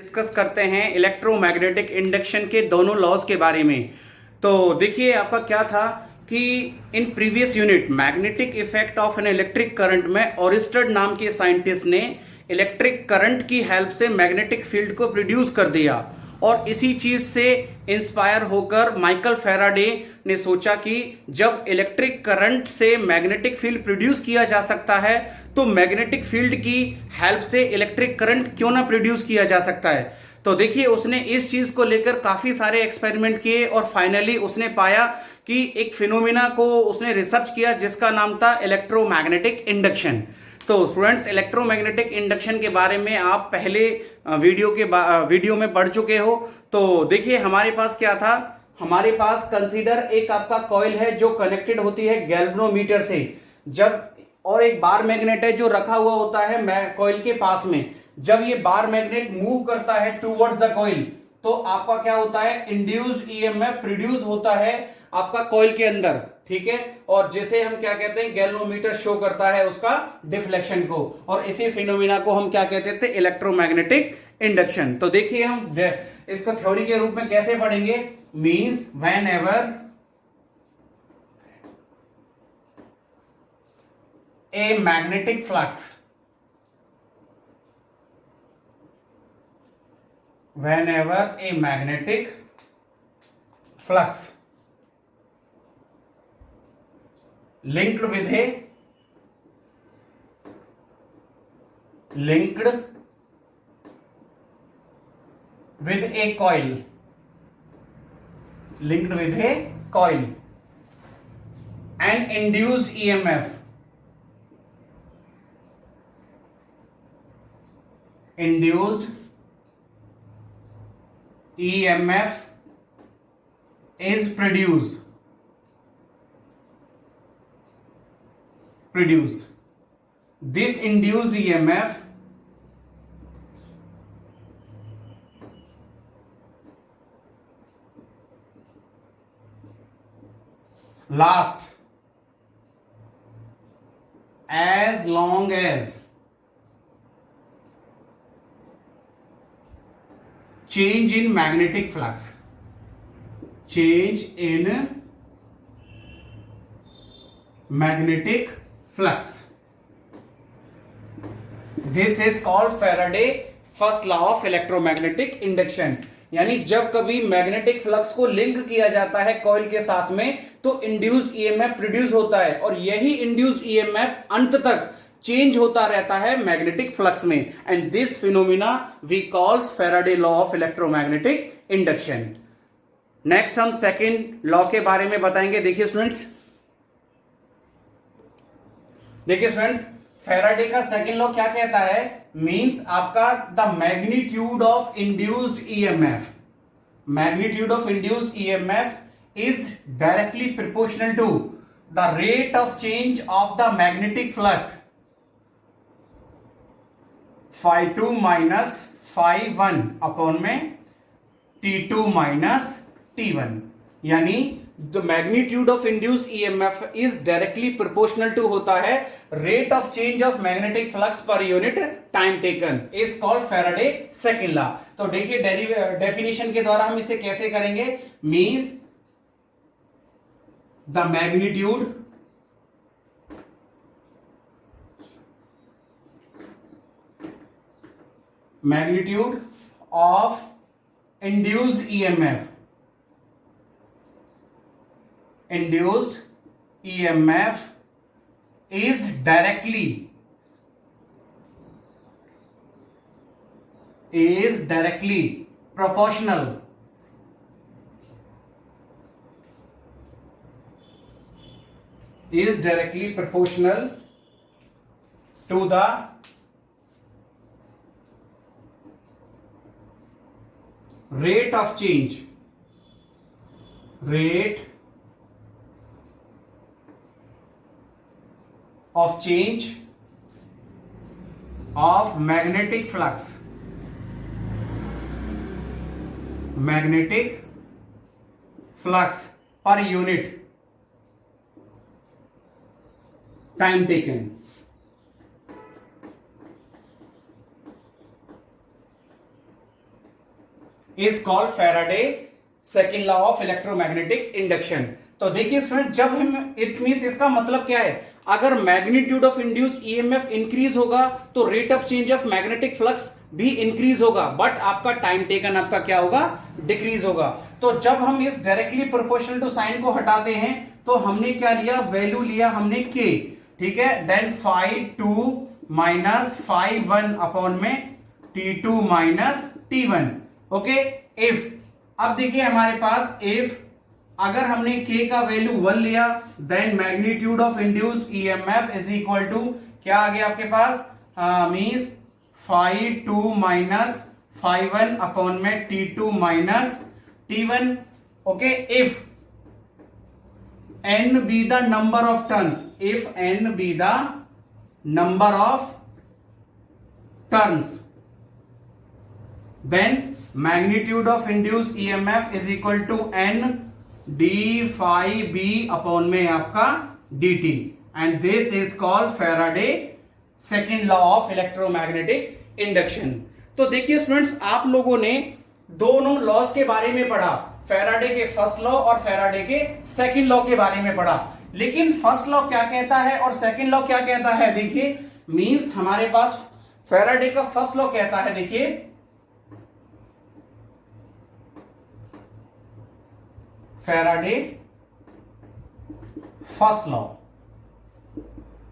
Discuss करते हैं electromagnetic induction के दोनों लॉज के बारे में। तो देखिए आपका क्या था कि in previous unit magnetic effect of an electric current में ओरिस्टड नाम के साइंटिस्ट ने इलेक्ट्रिक करंट की हेल्प से मैग्नेटिक फील्ड को प्रोड्यूस कर दिया और इसी चीज से इंस्पायर होकर माइकल फैराडे ने सोचा कि जब इलेक्ट्रिक करंट से मैग्नेटिक फील्ड प्रोड्यूस किया जा सकता है तो मैग्नेटिक फील्ड की हेल्प से इलेक्ट्रिक करंट क्यों ना प्रोड्यूस किया जा सकता है। तो देखिए उसने इस चीज को लेकर काफी सारे एक्सपेरिमेंट किए और फाइनली उसने पाया कि एक फिनोमिना को उसने रिसर्च किया जिसका नाम था इलेक्ट्रोमैग्नेटिक इंडक्शन। तो स्टूडेंट्स इलेक्ट्रोमैग्नेटिक इंडक्शन के बारे में आप पहले वीडियो में पढ़ चुके हो। तो देखिए हमारे पास क्या था, हमारे पास कंसीडर एक आपका कॉइल है जो कनेक्टेड होती है गैल्वेनोमीटर से, जब और एक बार मैग्नेट है जो रखा हुआ होता है कॉइल के पास में। जब ये बार मैग्नेट मूव करता है टूवर्ड्स द कॉइल तो आपका क्या होता है, इंड्यूस्ड ईएमएफ प्रोड्यूस होता है आपका कॉइल के अंदर, ठीक है। और जैसे हम क्या कहते हैं, गैल्वेनोमीटर शो करता है उसका डिफ्लेक्शन को, और इसी फिनोमिना को हम क्या कहते थे, इलेक्ट्रोमैग्नेटिक इंडक्शन। तो देखिए हम इसको थ्योरी के रूप में कैसे पढ़ेंगे, means when ever a magnetic flux whenever a magnetic flux linked with a coil and induced EMF is produced. This induced EMF lasts as long as change in magnetic flux. This is called Faraday first law of electromagnetic induction। यानी जब कभी magnetic flux को link किया जाता है coil के साथ में तो इंड्यूस्ड ईएमएफ प्रोड्यूस होता है, और यही इंड्यूस्ड ईएमएफ अंत तक चेंज होता रहता है मैग्नेटिक फ्लक्स में, and this phenomena we calls Faraday law of electromagnetic induction. Next हम सेकंड लॉ के बारे में बताएंगे। देखिए स्टूडेंट्स फैराडे का सेकंड लॉ क्या कहता है, मींस आपका the magnitude of induced EMF is directly proportional to the rate of change of the magnetic flux phi2 minus phi1 upon में T2 माइनस T1। यानी the magnitude of induced EMF is directly proportional to होता है rate of change of magnetic flux per unit time taken, is called Faraday second law. तो देखिए definition के द्वारा हम इसे कैसे करेंगे, means the magnitude of induced EMF is directly proportional to the rate of change of magnetic flux per unit time taken। Is called Faraday second law of electromagnetic induction. तो देखिए स्टूडेंट, जब हम इट मींस इसका मतलब क्या है, अगर magnitude of induced EMF increase होगा तो rate of change of magnetic flux भी इंक्रीज होगा, बट आपका टाइम टेकन आपका क्या होगा, डिक्रीज होगा। तो जब हम इस डायरेक्टली प्रोपोर्शनल टू साइन को हटाते हैं तो हमने क्या लिया, वैल्यू लिया हमने के, ठीक है, then phi 2 minus phi 1 upon में T2 minus T1। Okay, if, अब देखिए हमारे पास इफ अगर हमने k का वैल्यू 1 लिया then magnitude of induced EMF is equal to क्या आ गया आपके पास, means phi 2 minus phi 1 upon में T2 minus T1। Okay, if n be the number of turns, if n be the number of turns, then magnitude of induced EMF is equal to n d phi b upon में आपका dt, and this is called Faraday second law of electromagnetic induction। तो देखिए students, आप लोगों ने दोनों laws के बारे में पढ़ा, फैराडे के फर्स्ट लॉ और फैराडे के सेकंड लॉ के बारे में पढ़ा, लेकिन फर्स्ट लॉ क्या कहता है और सेकंड लॉ क्या कहता है, देखिए मींस हमारे पास फैराडे का फर्स्ट लॉ कहता है, देखिए फैराडे फर्स्ट लॉ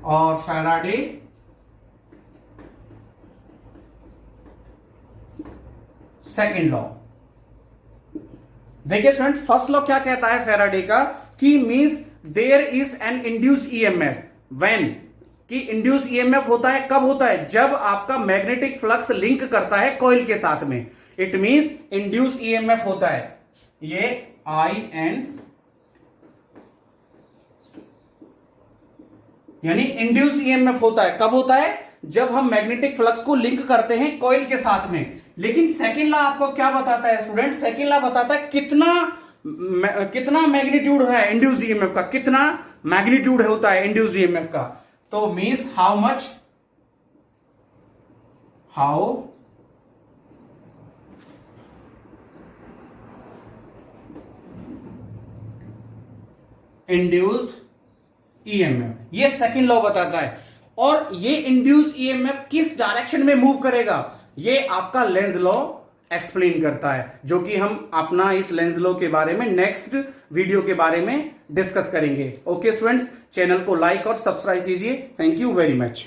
और फैराडे सेकंड लॉ। देखिए स्टूडेंट, फर्स्ट लॉ क्या कहता है फैराडे का, कि means there is an induced EMF when, कि इंड्यूस्ड ईएमएफ होता है कब होता है, जब आपका मैग्नेटिक फ्लक्स लिंक करता है कॉइल के साथ में, इट मींस इंड्यूस्ड ईएमएफ होता है, ये IN, यानी इंड्यूस्ड ईएमएफ होता है कब होता है, जब हम मैग्नेटिक फ्लक्स को लिंक करते हैं कॉइल के साथ में। लेकिन सेकंड लॉ आपको क्या बताता है स्टूडेंट, सेकंड लॉ बताता है कितना मैग्नीट्यूड है इंड्यूस्ड ईएमएफ का, कितना मैग्नीट्यूड होता है इंड्यूस्ड ईएमएफ का, तो मींस हाउ इंड्यूस्ड ईएमएफ, ये सेकंड लॉ बताता है। और ये इंड्यूस्ड ईएमएफ किस डायरेक्शन में मूव करेगा, ये आपका लेंज लॉ एक्सप्लेन करता है, जो कि हम अपना इस लेंज लॉ के बारे में नेक्स्ट वीडियो के बारे में डिस्कस करेंगे। ओके स्टूडेंट्स, चैनल को लाइक और सब्सक्राइब कीजिए। Thank you very much.